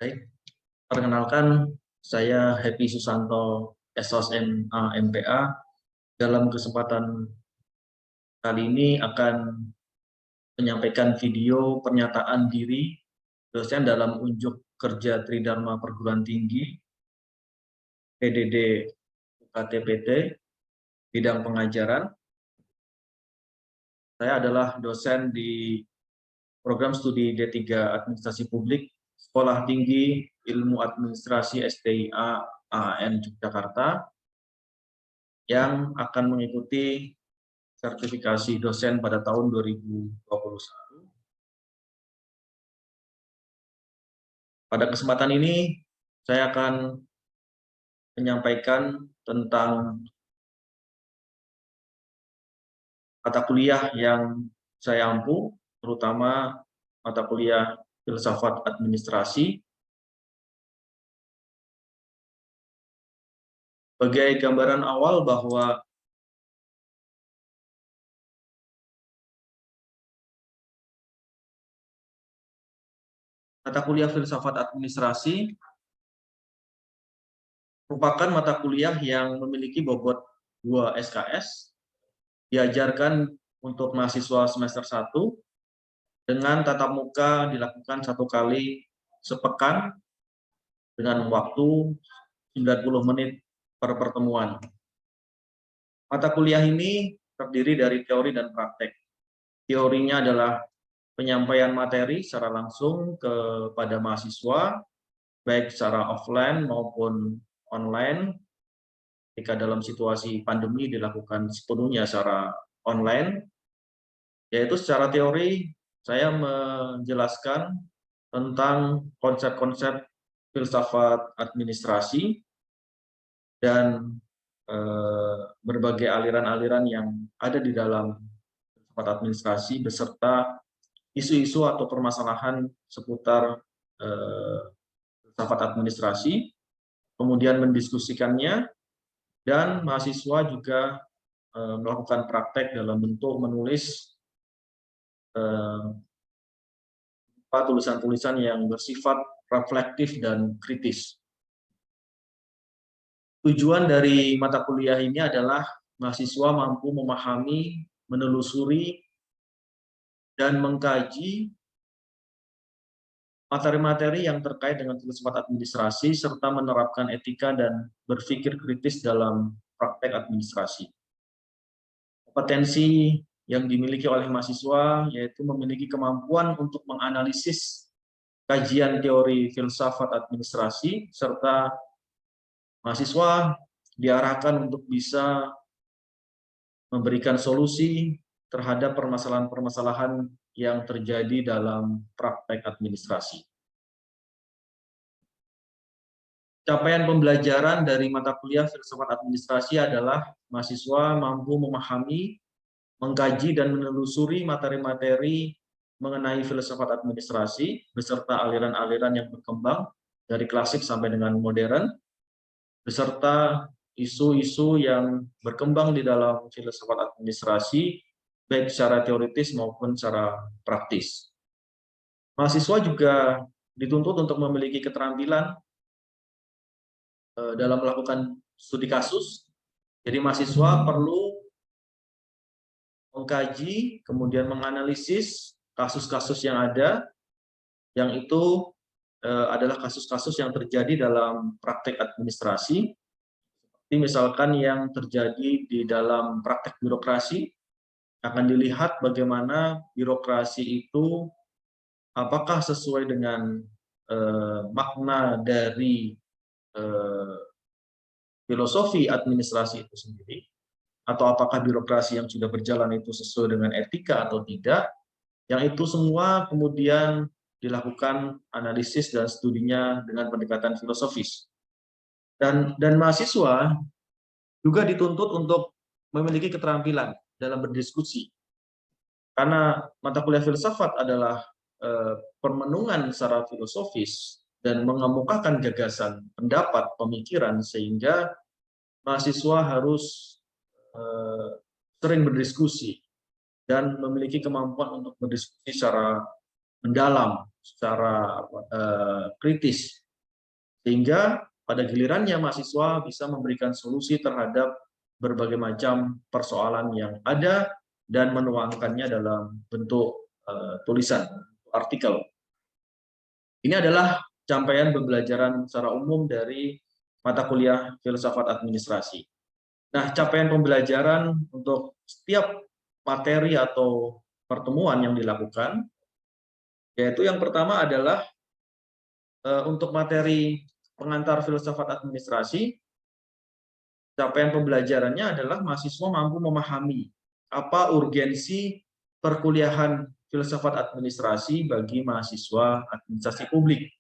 Baik, perkenalkan saya Happy Susanto, SOSMA MPA. Dalam kesempatan kali ini akan menyampaikan video pernyataan diri dosen dalam unjuk kerja Tridharma Perguruan Tinggi PDD UKT-PT bidang pengajaran. Saya adalah dosen di program studi D3 Administrasi Publik Sekolah Tinggi Ilmu Administrasi STIA AAN Yogyakarta yang akan mengikuti sertifikasi dosen pada tahun 2021. Pada kesempatan ini, saya akan menyampaikan tentang mata kuliah yang saya ampu, terutama mata kuliah filsafat administrasi. Sebagai gambaran awal bahwa mata kuliah filsafat administrasi merupakan mata kuliah yang memiliki bobot 2 SKS, diajarkan untuk mahasiswa semester 1 dengan tatap muka dilakukan 1 kali sepekan dengan waktu 90 menit per pertemuan. Mata kuliah ini terdiri dari teori dan praktek. Teorinya adalah penyampaian materi secara langsung kepada mahasiswa, baik secara offline maupun online. Jika dalam situasi pandemi dilakukan sepenuhnya secara online, yaitu secara teori saya menjelaskan tentang konsep-konsep filsafat administrasi dan berbagai aliran-aliran yang ada di dalam filsafat administrasi beserta isu-isu atau permasalahan seputar filsafat administrasi, kemudian mendiskusikannya, dan mahasiswa juga melakukan praktek dalam bentuk menulis tulisan-tulisan yang bersifat reflektif dan kritis. Tujuan dari mata kuliah ini adalah mahasiswa mampu memahami, menelusuri, dan mengkaji materi-materi yang terkait dengan filsafat administrasi serta menerapkan etika dan berpikir kritis dalam praktek administrasi. Kompetensi yang dimiliki oleh mahasiswa yaitu memiliki kemampuan untuk menganalisis kajian teori filsafat administrasi, serta mahasiswa diarahkan untuk bisa memberikan solusi terhadap permasalahan-permasalahan yang terjadi dalam praktek administrasi. Capaian pembelajaran dari mata kuliah filsafat administrasi adalah mahasiswa mampu memahami, mengkaji, dan menelusuri materi-materi mengenai filsafat administrasi beserta aliran-aliran yang berkembang dari klasik sampai dengan modern, beserta isu-isu yang berkembang di dalam filsafat administrasi, baik secara teoritis maupun secara praktis. Mahasiswa juga dituntut untuk memiliki keterampilan dalam melakukan studi kasus. Jadi mahasiswa perlu mengkaji, kemudian menganalisis kasus-kasus yang ada, yang itu adalah kasus-kasus yang terjadi dalam praktek administrasi, seperti misalkan yang terjadi di dalam praktek birokrasi. Akan dilihat bagaimana birokrasi itu apakah sesuai dengan makna dari filosofi administrasi itu sendiri, atau apakah birokrasi yang sudah berjalan itu sesuai dengan etika atau tidak. Yang itu semua kemudian dilakukan analisis dan studinya dengan pendekatan filosofis. Dan mahasiswa juga dituntut untuk memiliki keterampilan dalam berdiskusi. Karena mata kuliah filsafat adalah permenungan secara filosofis dan mengemukakan gagasan, pendapat, pemikiran, sehingga mahasiswa harus sering berdiskusi dan memiliki kemampuan untuk berdiskusi secara mendalam, secara kritis, sehingga pada gilirannya mahasiswa bisa memberikan solusi terhadap berbagai macam persoalan yang ada dan menuangkannya dalam bentuk tulisan, artikel. Ini adalah capaian pembelajaran secara umum dari mata kuliah filsafat administrasi. Nah, capaian pembelajaran untuk setiap materi atau pertemuan yang dilakukan, yaitu yang pertama adalah untuk materi pengantar filsafat administrasi, capaian pembelajarannya adalah mahasiswa mampu memahami apa urgensi perkuliahan filsafat administrasi bagi mahasiswa administrasi publik.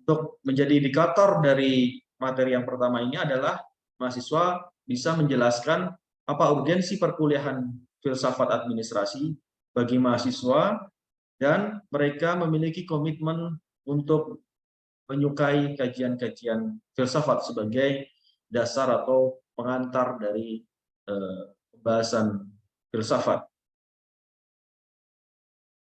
Untuk menjadi indikator dari materi yang pertama ini adalah mahasiswa bisa menjelaskan apa urgensi perkuliahan filsafat administrasi bagi mahasiswa dan mereka memiliki komitmen untuk menyukai kajian-kajian filsafat sebagai dasar atau pengantar dari pembahasan filsafat.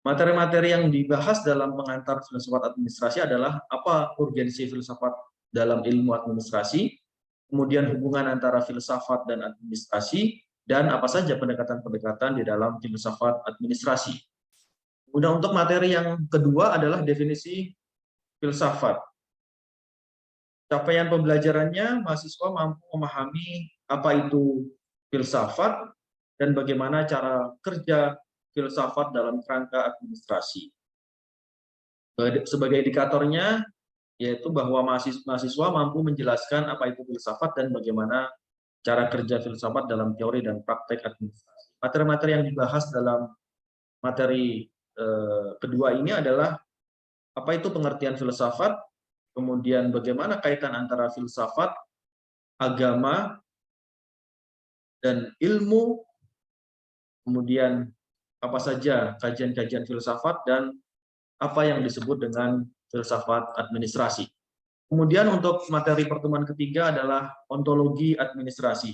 Materi-materi yang dibahas dalam pengantar filsafat administrasi adalah apa urgensi filsafat dalam ilmu administrasi, kemudian hubungan antara filsafat dan administrasi, dan apa saja pendekatan-pendekatan di dalam filsafat administrasi. Kemudian untuk materi yang kedua adalah definisi filsafat. Capaian pembelajarannya, mahasiswa mampu memahami apa itu filsafat dan bagaimana cara kerja filsafat dalam kerangka administrasi. Sebagai indikatornya, yaitu bahwa mahasiswa mampu menjelaskan apa itu filsafat dan bagaimana cara kerja filsafat dalam teori dan praktek administrasi. Materi-materi yang dibahas dalam materi kedua ini adalah apa itu pengertian filsafat, kemudian bagaimana kaitan antara filsafat, agama, dan ilmu, kemudian apa saja kajian-kajian filsafat, dan apa yang disebut dengan filsafat administrasi. Kemudian untuk materi pertemuan ketiga adalah ontologi administrasi.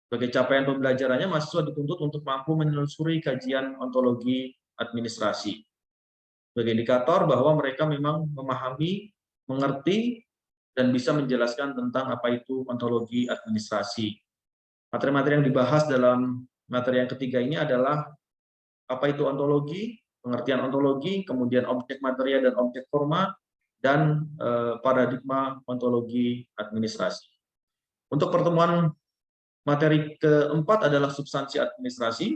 Sebagai capaian pembelajarannya, mahasiswa dituntut untuk mampu menelusuri kajian ontologi administrasi. Sebagai indikator bahwa mereka memang memahami, mengerti, dan bisa menjelaskan tentang apa itu ontologi administrasi. Materi-materi yang dibahas dalam materi yang ketiga ini adalah apa itu ontologi, pengertian ontologi, kemudian objek materia dan objek forma, dan paradigma ontologi administrasi. Untuk pertemuan materi keempat adalah substansi administrasi.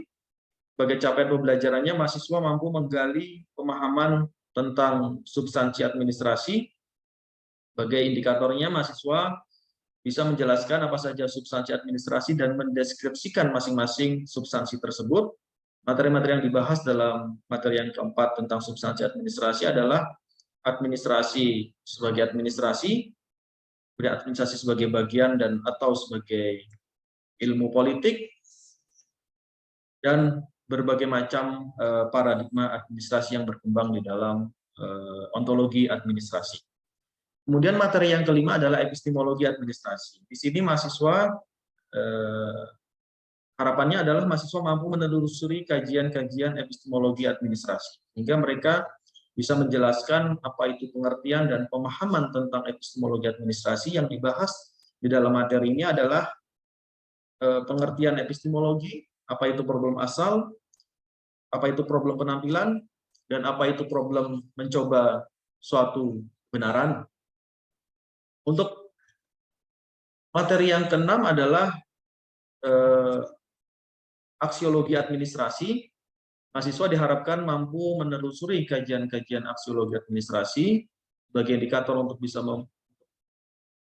Sebagai capaian pembelajarannya, mahasiswa mampu menggali pemahaman tentang substansi administrasi. Sebagai indikatornya, mahasiswa bisa menjelaskan apa saja substansi administrasi dan mendeskripsikan masing-masing substansi tersebut. Materi-materi yang dibahas dalam materi yang keempat tentang substansi administrasi adalah administrasi sebagai administrasi, administrasi sebagai bagian dan atau sebagai ilmu politik, dan berbagai macam paradigma administrasi yang berkembang di dalam ontologi administrasi. Kemudian materi yang kelima adalah epistemologi administrasi. Di sini mahasiswa harapannya adalah mahasiswa mampu menelusuri kajian-kajian epistemologi administrasi, sehingga mereka bisa menjelaskan apa itu pengertian dan pemahaman tentang epistemologi administrasi. Yang dibahas di dalam materi ini adalah pengertian epistemologi, apa itu problem asal, apa itu problem penampilan, dan apa itu problem mencoba suatu kebenaran. Untuk materi yang keenam adalah aksiologi administrasi. Mahasiswa diharapkan mampu menelusuri kajian-kajian aksiologi administrasi sebagai indikator untuk bisa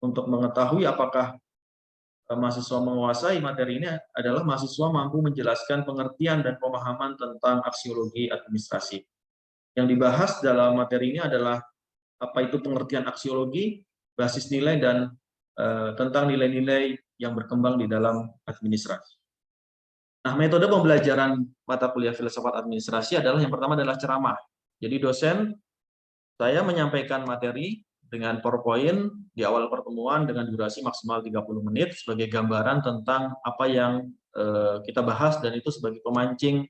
untuk mengetahui apakah mahasiswa menguasai materi ini adalah mahasiswa mampu menjelaskan pengertian dan pemahaman tentang aksiologi administrasi. Yang dibahas dalam materi ini adalah apa itu pengertian aksiologi, basis nilai, dan tentang nilai-nilai yang berkembang di dalam administrasi. Nah, metode pembelajaran mata kuliah filsafat administrasi adalah yang pertama adalah ceramah. Jadi dosen, saya menyampaikan materi dengan PowerPoint di awal pertemuan dengan durasi maksimal 30 menit sebagai gambaran tentang apa yang kita bahas, dan itu sebagai pemancing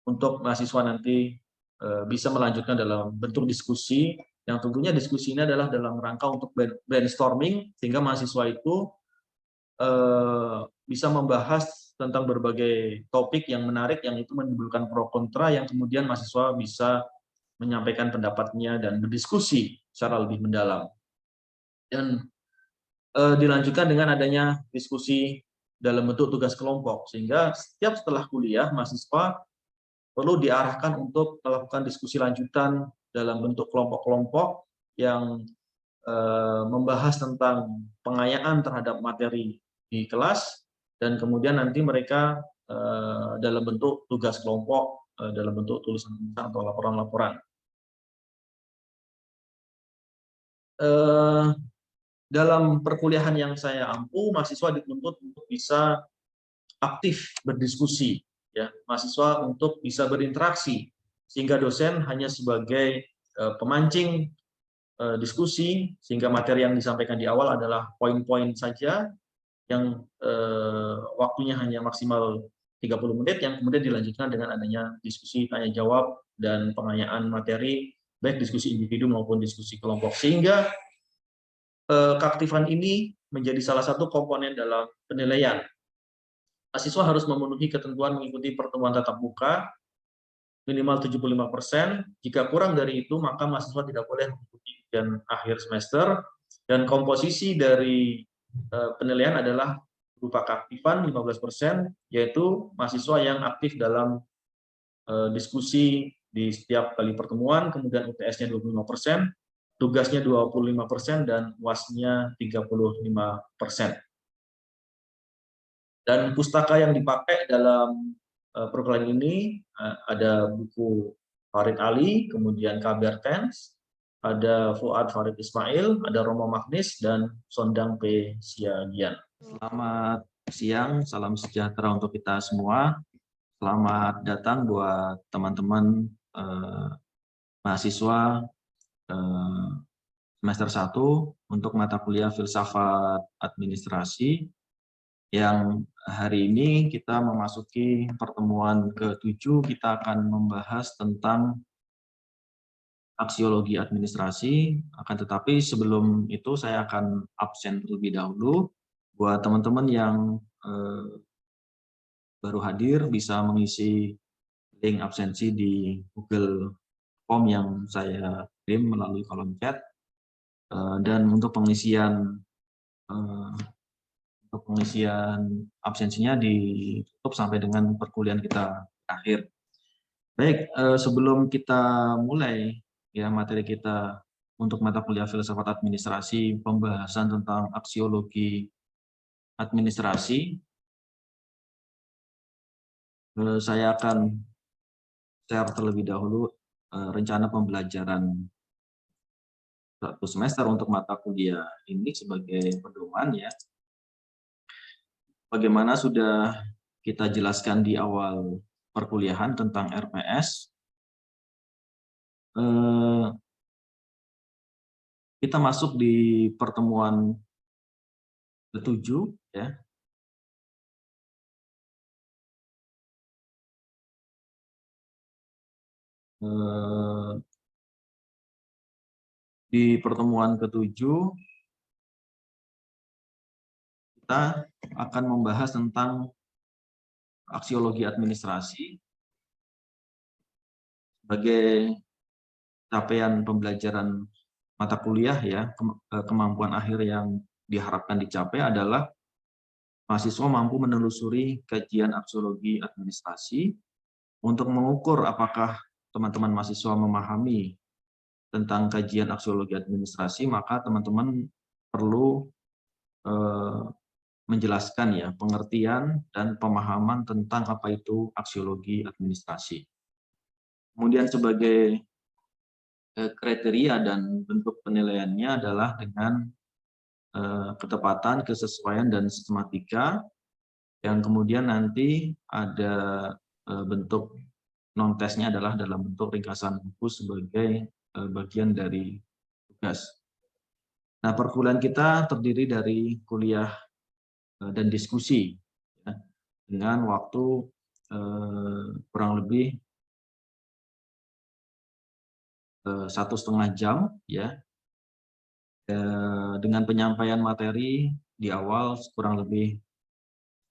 untuk mahasiswa nanti bisa melanjutkan dalam bentuk diskusi yang tentunya diskusi ini adalah dalam rangka untuk brainstorming, sehingga mahasiswa itu bisa membahas tentang berbagai topik yang menarik yang itu menimbulkan pro kontra, yang kemudian mahasiswa bisa menyampaikan pendapatnya dan berdiskusi secara lebih mendalam. Dan dilanjutkan dengan adanya diskusi dalam bentuk tugas kelompok, sehingga setiap setelah kuliah mahasiswa perlu diarahkan untuk melakukan diskusi lanjutan dalam bentuk kelompok-kelompok yang membahas tentang pengayaan terhadap materi di kelas, dan kemudian nanti mereka dalam bentuk tugas kelompok, dalam bentuk tulisan atau laporan-laporan. Dalam perkuliahan yang saya ampu, mahasiswa dituntut untuk bisa aktif berdiskusi, ya, mahasiswa untuk bisa berinteraksi, sehingga dosen hanya sebagai pemancing diskusi, sehingga materi yang disampaikan di awal adalah poin-poin saja yang waktunya hanya maksimal 30 menit, yang kemudian dilanjutkan dengan adanya diskusi tanya jawab dan pengayaan materi, baik diskusi individu maupun diskusi kelompok, sehingga keaktifan ini menjadi salah satu komponen dalam penilaian. Mahasiswa harus memenuhi ketentuan mengikuti pertemuan tatap muka minimal 75%. Jika kurang dari itu, maka mahasiswa tidak boleh mengikuti ujian akhir semester. Dan komposisi dari penilaian adalah berupa keaktifan 15%, yaitu mahasiswa yang aktif dalam diskusi di setiap kali pertemuan, kemudian UTS-nya 25%, tugasnya 25%, dan UAS-nya 35%. Dan pustaka yang dipakai dalam perkuliahan ini ada buku Farid Ali, kemudian Kabar Tens, ada Fuad Farid Ismail, ada Romo Magnis, dan Sondang P. Siagian. Selamat siang, salam sejahtera untuk kita semua. Selamat datang buat teman-teman mahasiswa semester 1 untuk mata kuliah Filsafat Administrasi, yang hari ini kita memasuki pertemuan ke-7. Kita akan membahas tentang aksiologi administrasi, akan tetapi sebelum itu saya akan absen terlebih dahulu. Buat teman-teman yang baru hadir, bisa mengisi link absensi di Google Form yang saya kirim melalui kolom chat. Dan untuk pengisian absensinya ditutup sampai dengan perkuliahan kita akhir. Baik, sebelum kita mulai ya materi kita untuk mata kuliah Filsafat Administrasi, pembahasan tentang aksiologi administrasi, saya akan share terlebih dahulu rencana pembelajaran satu semester untuk mata kuliah ini sebagai pedoman, ya. Bagaimana sudah kita jelaskan di awal perkuliahan tentang RPS, kita masuk di pertemuan ke-7, ya. Di pertemuan ke-7 kita akan membahas tentang aksiologi administrasi sebagai capaian pembelajaran mata kuliah, ya. Kemampuan akhir yang diharapkan dicapai adalah mahasiswa mampu menelusuri kajian aksiologi administrasi untuk mengukur apakah teman-teman mahasiswa memahami tentang kajian aksiologi administrasi. Maka teman-teman perlu menjelaskan, ya, pengertian dan pemahaman tentang apa itu aksiologi administrasi. Kemudian sebagai kriteria dan bentuk penilaiannya adalah dengan ketepatan, kesesuaian, dan sistematika, yang kemudian nanti ada bentuk non-tesnya adalah dalam bentuk ringkasan buku sebagai bagian dari tugas. Nah, perkuliahan kita terdiri dari kuliah dan diskusi, ya, dengan waktu kurang lebih 1,5 jam ya, dengan penyampaian materi di awal kurang lebih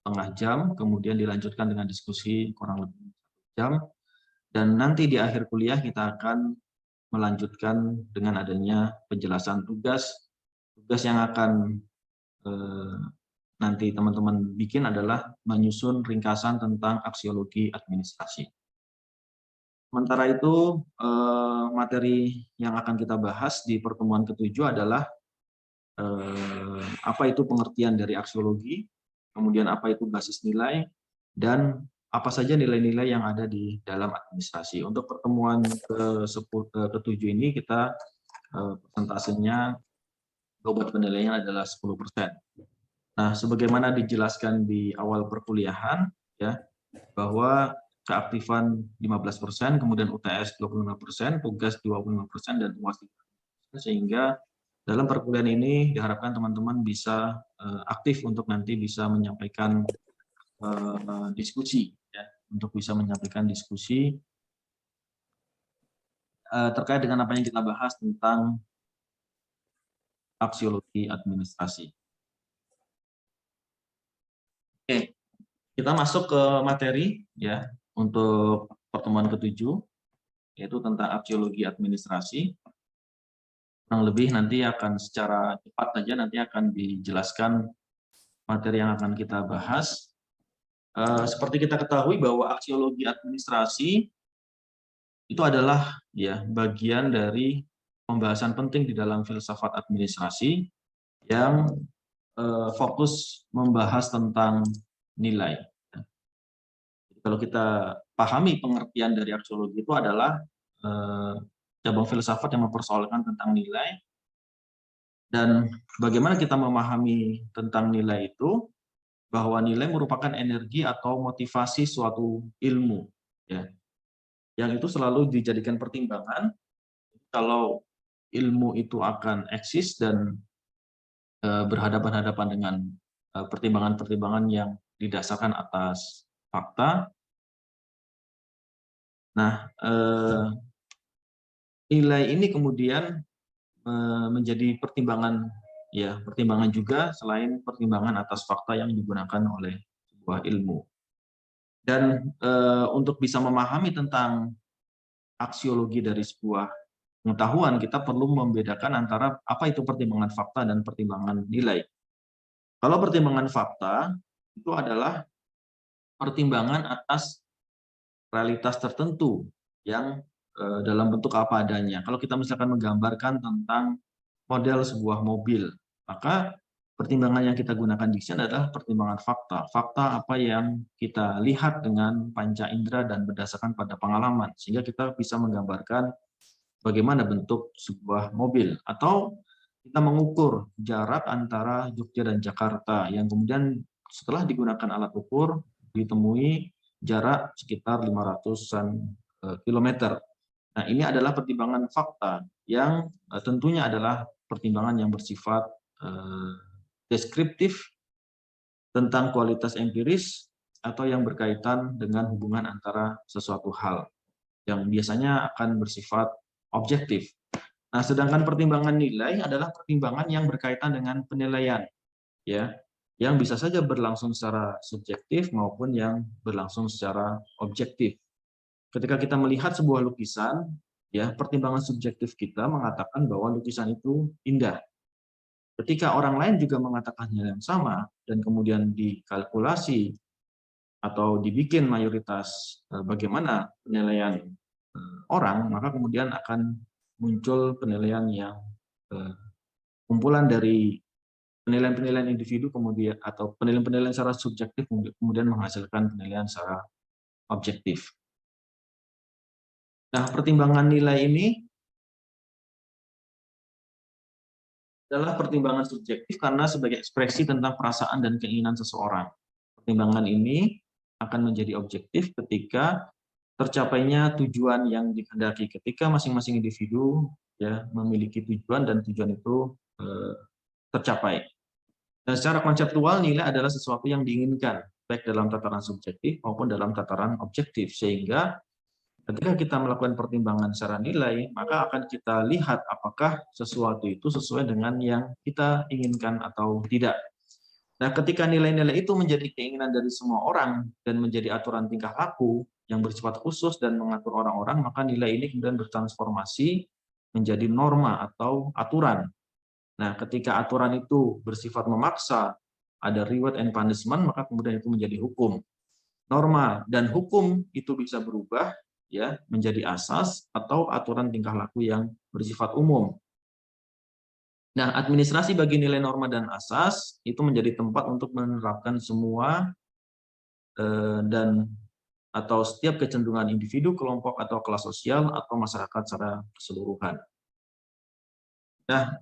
setengah jam, kemudian dilanjutkan dengan diskusi kurang lebih 1 jam, dan nanti di akhir kuliah kita akan melanjutkan dengan adanya penjelasan tugas yang akan nanti teman-teman bikin adalah menyusun ringkasan tentang aksiologi administrasi. Sementara itu, materi yang akan kita bahas di pertemuan ke-7 adalah apa itu pengertian dari aksiologi, kemudian apa itu basis nilai, dan apa saja nilai-nilai yang ada di dalam administrasi. Untuk pertemuan ke-7 ini kita persentasenya bobot penilaian adalah 10%. Nah, sebagaimana dijelaskan di awal perkuliahan, ya, bahwa keaktifan 15%, kemudian UTS 25%, tugas 25%, dan UAS 3%, sehingga dalam perkuliahan ini diharapkan teman-teman bisa aktif untuk nanti bisa menyampaikan diskusi, ya, untuk bisa menyampaikan diskusi terkait dengan apa yang kita bahas tentang aksiologi administrasi. Oke, kita masuk ke materi ya untuk pertemuan ke-7, yaitu tentang aksiologi administrasi. Kurang lebih nanti akan secara cepat saja nanti akan dijelaskan materi yang akan kita bahas. Seperti kita ketahui bahwa aksiologi administrasi itu adalah ya bagian dari pembahasan penting di dalam filsafat administrasi yang fokus membahas tentang nilai. Kalau kita pahami pengertian dari aksiologi itu adalah cabang filsafat yang mempersoalkan tentang nilai, dan bagaimana kita memahami tentang nilai itu, bahwa nilai merupakan energi atau motivasi suatu ilmu, ya, yang itu selalu dijadikan pertimbangan kalau ilmu itu akan eksis dan berhadapan-hadapan dengan pertimbangan-pertimbangan yang didasarkan atas fakta. Nah, nilai ini kemudian menjadi pertimbangan juga selain pertimbangan atas fakta yang digunakan oleh sebuah ilmu. Dan untuk bisa memahami tentang aksiologi dari sebuah pengetahuan, kita perlu membedakan antara apa itu pertimbangan fakta dan pertimbangan nilai. Kalau pertimbangan fakta itu adalah pertimbangan atas realitas tertentu yang dalam bentuk apa adanya. Kalau kita misalkan menggambarkan tentang model sebuah mobil, maka pertimbangan yang kita gunakan di sini adalah pertimbangan fakta. Fakta apa yang kita lihat dengan panca indera dan berdasarkan pada pengalaman, sehingga kita bisa menggambarkan bagaimana bentuk sebuah mobil. Atau kita mengukur jarak antara Jogja dan Jakarta, yang kemudian setelah digunakan alat ukur, ditemui jarak sekitar 500-an kilometer. Nah, ini adalah pertimbangan fakta yang tentunya adalah pertimbangan yang bersifat deskriptif tentang kualitas empiris atau yang berkaitan dengan hubungan antara sesuatu hal yang biasanya akan bersifat objektif. Nah, sedangkan pertimbangan nilai adalah pertimbangan yang berkaitan dengan penilaian, ya, yang bisa saja berlangsung secara subjektif maupun yang berlangsung secara objektif. Ketika kita melihat sebuah lukisan, ya, pertimbangan subjektif kita mengatakan bahwa lukisan itu indah. Ketika orang lain juga mengatakan hal yang sama dan kemudian dikalkulasi atau dibikin mayoritas bagaimana penilaian orang, maka kemudian akan muncul penilaian yang kumpulan dari penilaian-penilaian individu kemudian atau penilaian-penilaian secara subjektif kemudian menghasilkan penilaian secara objektif. Nah, pertimbangan nilai ini adalah pertimbangan subjektif karena sebagai ekspresi tentang perasaan dan keinginan seseorang. Pertimbangan ini akan menjadi objektif ketika tercapainya tujuan yang dikehendaki, ketika masing-masing individu ya memiliki tujuan dan tujuan itu tercapai. Dan secara konseptual nilai adalah sesuatu yang diinginkan baik dalam tataran subjektif maupun dalam tataran objektif, sehingga Ketika kita melakukan pertimbangan secara nilai, maka akan kita lihat apakah sesuatu itu sesuai dengan yang kita inginkan atau tidak. Nah, ketika nilai-nilai itu menjadi keinginan dari semua orang dan menjadi aturan tingkah laku yang bersifat khusus dan mengatur orang-orang, maka nilai ini kemudian bertransformasi menjadi norma atau aturan. Nah, ketika aturan itu bersifat memaksa, ada reward and punishment, maka kemudian itu menjadi hukum. Norma dan hukum itu bisa berubah ya menjadi asas atau aturan tingkah laku yang bersifat umum. Nah, administrasi bagi nilai norma dan asas itu menjadi tempat untuk menerapkan semua dan atau setiap kecenderungan individu, kelompok atau kelas sosial atau masyarakat secara keseluruhan. Nah,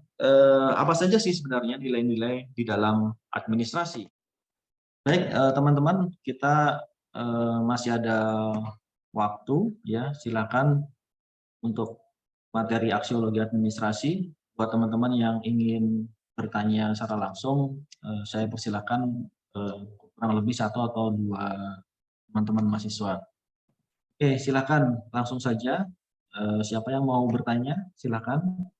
apa saja sih sebenarnya nilai-nilai di dalam administrasi? Baik, teman-teman, kita masih ada waktu, ya. Silakan untuk materi aksiologi administrasi. Buat teman-teman yang ingin bertanya secara langsung, saya persilakan kurang lebih 1 atau 2 teman-teman mahasiswa. Oke, silakan langsung saja. Siapa yang mau bertanya, silakan.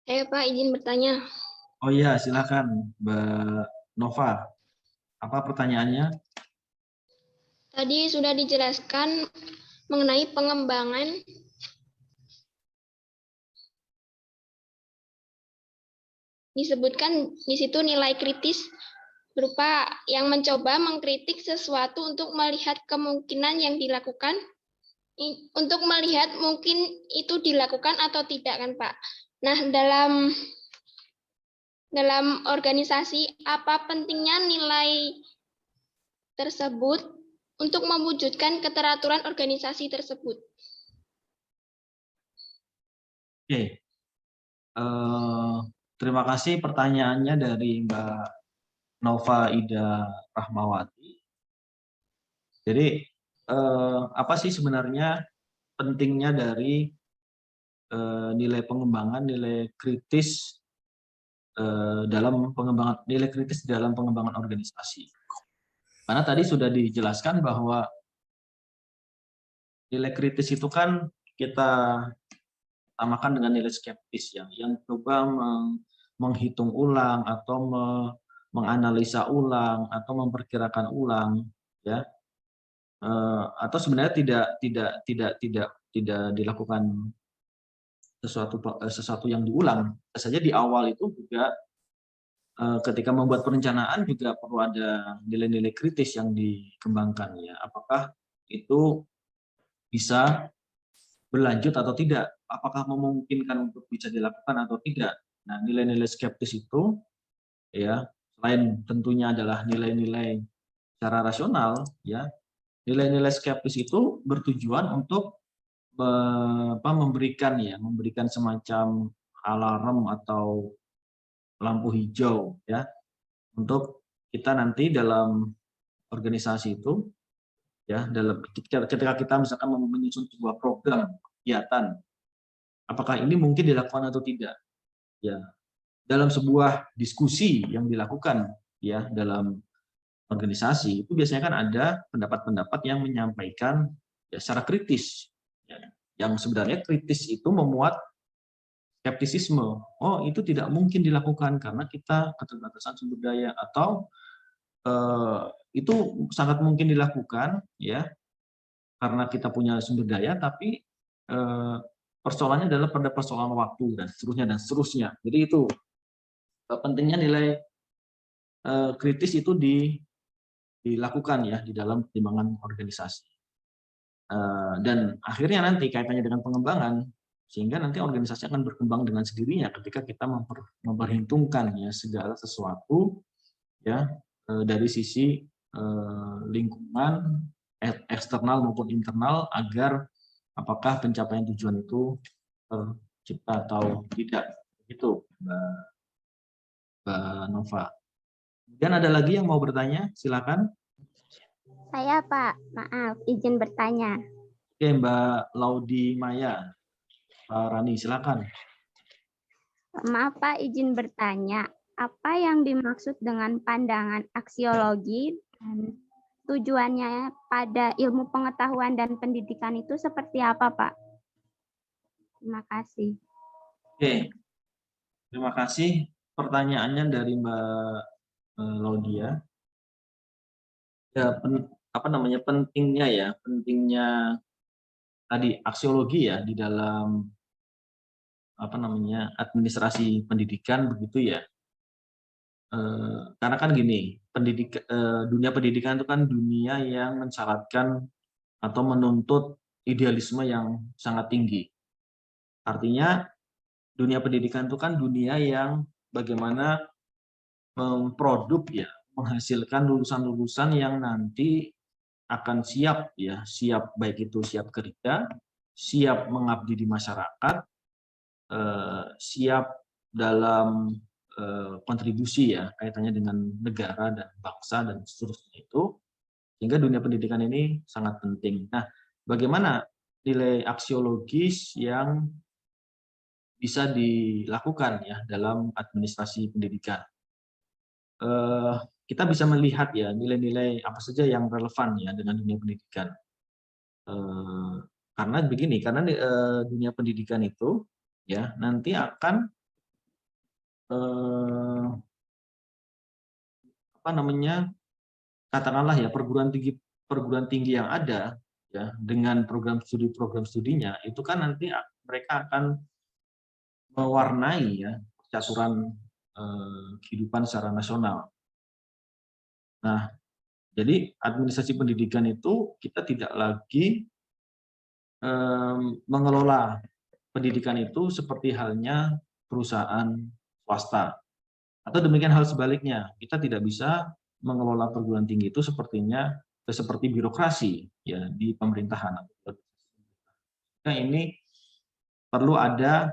Saya Pak izin bertanya. Oh iya, silakan Mbak Nova. Apa pertanyaannya? Tadi sudah dijelaskan mengenai pengembangan. Disebutkan di situ nilai kritis berupa yang mencoba mengkritik sesuatu untuk melihat kemungkinan yang dilakukan, untuk melihat mungkin itu dilakukan atau tidak kan Pak. Nah, dalam organisasi apa pentingnya nilai tersebut untuk mewujudkan keteraturan organisasi tersebut? Oke. Terima kasih pertanyaannya dari Mbak Nova Ida Rahmawati. Jadi apa sih sebenarnya pentingnya dari nilai pengembangan, nilai kritis dalam pengembangan organisasi? Karena tadi sudah dijelaskan bahwa nilai kritis itu kan kita samakan dengan nilai skeptis ya, yang coba menghitung ulang atau menganalisa ulang atau memperkirakan ulang ya, atau sebenarnya tidak dilakukan sesuatu yang diulang saja. Di awal itu juga ketika membuat perencanaan juga perlu ada nilai-nilai kritis yang dikembangkan ya, apakah itu bisa berlanjut atau tidak, apakah memungkinkan untuk bisa dilakukan atau tidak. Nah, nilai-nilai skeptis itu ya, selain tentunya adalah nilai-nilai secara rasional ya, nilai-nilai skeptis itu bertujuan untuk memberikan semacam alarm atau lampu hijau ya, untuk kita nanti dalam organisasi itu ya, ketika kita misalkan menyusun sebuah program kegiatan, apakah ini mungkin dilakukan atau tidak ya. Dalam sebuah diskusi yang dilakukan ya dalam organisasi itu biasanya kan ada pendapat-pendapat yang menyampaikan ya secara kritis ya, yang sebenarnya kritis itu memuat skeptisisme. Oh, itu tidak mungkin dilakukan karena kita keterbatasan sumber daya, atau itu sangat mungkin dilakukan ya karena kita punya sumber daya, tapi persoalannya adalah pada persoalan waktu dan seterusnya dan seterusnya. Jadi itu pentingnya nilai kritis itu dilakukan ya di dalam pertimbangan organisasi. Dan akhirnya nanti kaitannya dengan pengembangan, sehingga nanti organisasi akan berkembang dengan sendirinya ketika kita memperhitungkan ya segala sesuatu ya dari sisi lingkungan eksternal maupun internal, agar apakah pencapaian tujuan itu tercipta atau tidak. Itu Mbak Nova. Kemudian ada lagi yang mau bertanya, silakan. Saya Pak, maaf izin bertanya. Oke, Mbak Laudi Maya. Pak Rani, silakan. Maaf Pak, izin bertanya. Apa yang dimaksud dengan pandangan aksiologi dan tujuannya pada ilmu pengetahuan dan pendidikan itu seperti apa, Pak? Terima kasih. Oke, terima kasih. Pertanyaannya dari Mbak Laudia. Ya, pentingnya tadi aksiologi ya di dalam administrasi pendidikan begitu ya. Karena kan gini, dunia pendidikan itu kan dunia yang mensyaratkan atau menuntut idealisme yang sangat tinggi. Artinya dunia pendidikan itu kan dunia yang bagaimana memproduk ya, menghasilkan lulusan-lulusan yang nanti akan siap ya, siap baik itu siap kerja, siap mengabdi di masyarakat, siap dalam kontribusi ya kaitannya dengan negara dan bangsa dan seterusnya itu, sehingga dunia pendidikan ini sangat penting. Nah, bagaimana nilai aksiologis yang bisa dilakukan ya dalam administrasi pendidikan? Kita bisa melihat ya nilai-nilai apa saja yang relevan ya dengan dunia pendidikan. Karena begini, karena dunia pendidikan itu ya nanti akan katakanlah ya perguruan tinggi yang ada ya dengan program studinya itu kan nanti mereka akan mewarnai ya percaturan kehidupan secara nasional. Nah, jadi administrasi pendidikan itu kita tidak lagi mengelola pendidikan itu seperti halnya perusahaan swasta. Atau demikian hal sebaliknya, kita tidak bisa mengelola perguruan tinggi itu seperti birokrasi ya di pemerintahan. Nah, ini perlu ada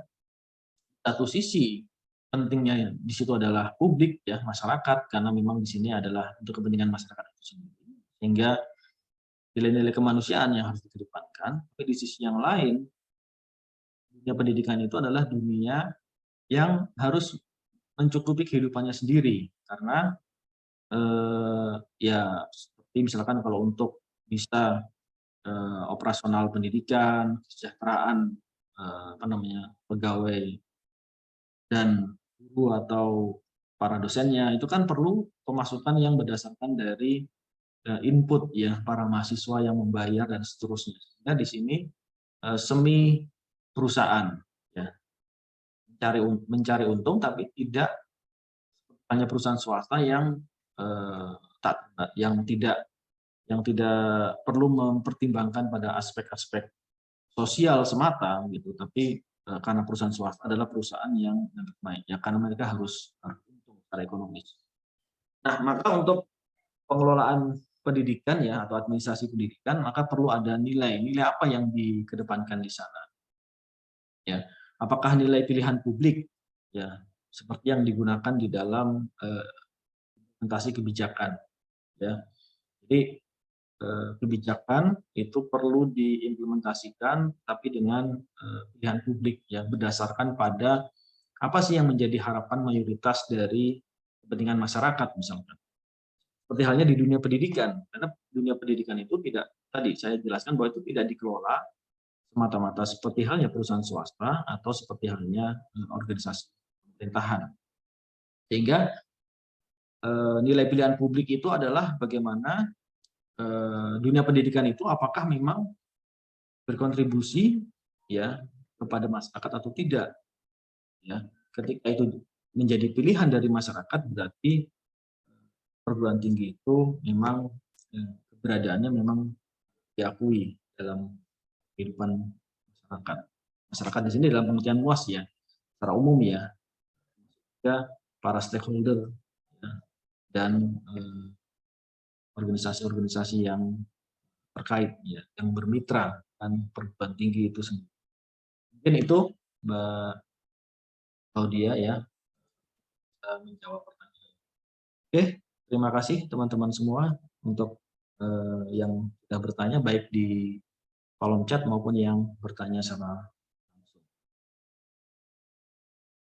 satu sisi pentingnya di situ adalah publik ya, masyarakat, karena memang di sini adalah untuk kepentingan masyarakat itu sendiri. Sehingga nilai-nilai kemanusiaan yang harus dikedepankan, tapi di sisi yang lain dunia pendidikan itu adalah dunia yang harus mencukupi kehidupannya sendiri, karena ya seperti misalkan kalau untuk bisa operasional pendidikan, kesejahteraan pegawai dan guru atau para dosennya itu kan perlu pemasukan yang berdasarkan dari input ya para mahasiswa yang membayar dan seterusnya. Nah, di sini semi perusahaan ya mencari untung, tapi tidak hanya perusahaan swasta yang tidak perlu mempertimbangkan pada aspek-aspek sosial semata gitu, tapi karena perusahaan swasta adalah perusahaan yang lebih baik ya, karena mereka harus untung secara ekonomis. Nah, maka untuk pengelolaan pendidikan ya atau administrasi pendidikan maka perlu ada nilai apa yang dikedepankan di sana ya, apakah nilai pilihan publik ya seperti yang digunakan di dalam implementasi kebijakan ya. Jadi kebijakan itu perlu diimplementasikan tapi dengan pilihan publik ya, berdasarkan pada apa sih yang menjadi harapan mayoritas dari kepentingan masyarakat misalkan. Seperti halnya di dunia pendidikan, karena dunia pendidikan itu tidak, tadi saya jelaskan bahwa itu tidak dikelola semata-mata seperti halnya perusahaan swasta atau seperti halnya organisasi pemerintahan. Sehingga nilai pilihan publik itu adalah bagaimana dunia pendidikan itu apakah memang berkontribusi ya kepada masyarakat atau tidak ya. Ketika itu menjadi pilihan dari masyarakat, berarti perguruan tinggi itu memang keberadaannya memang diakui dalam kehidupan masyarakat di sini dalam pengertian luas ya, secara umum ya, juga para stakeholder ya, dan organisasi-organisasi yang terkait ya, yang bermitra dan perguruan tinggi itu sendiri. Mungkin itu Mbak Claudia ya menjawab pertanyaan. Oke, terima kasih teman-teman semua untuk yang sudah bertanya baik di kolom chat maupun yang bertanya secara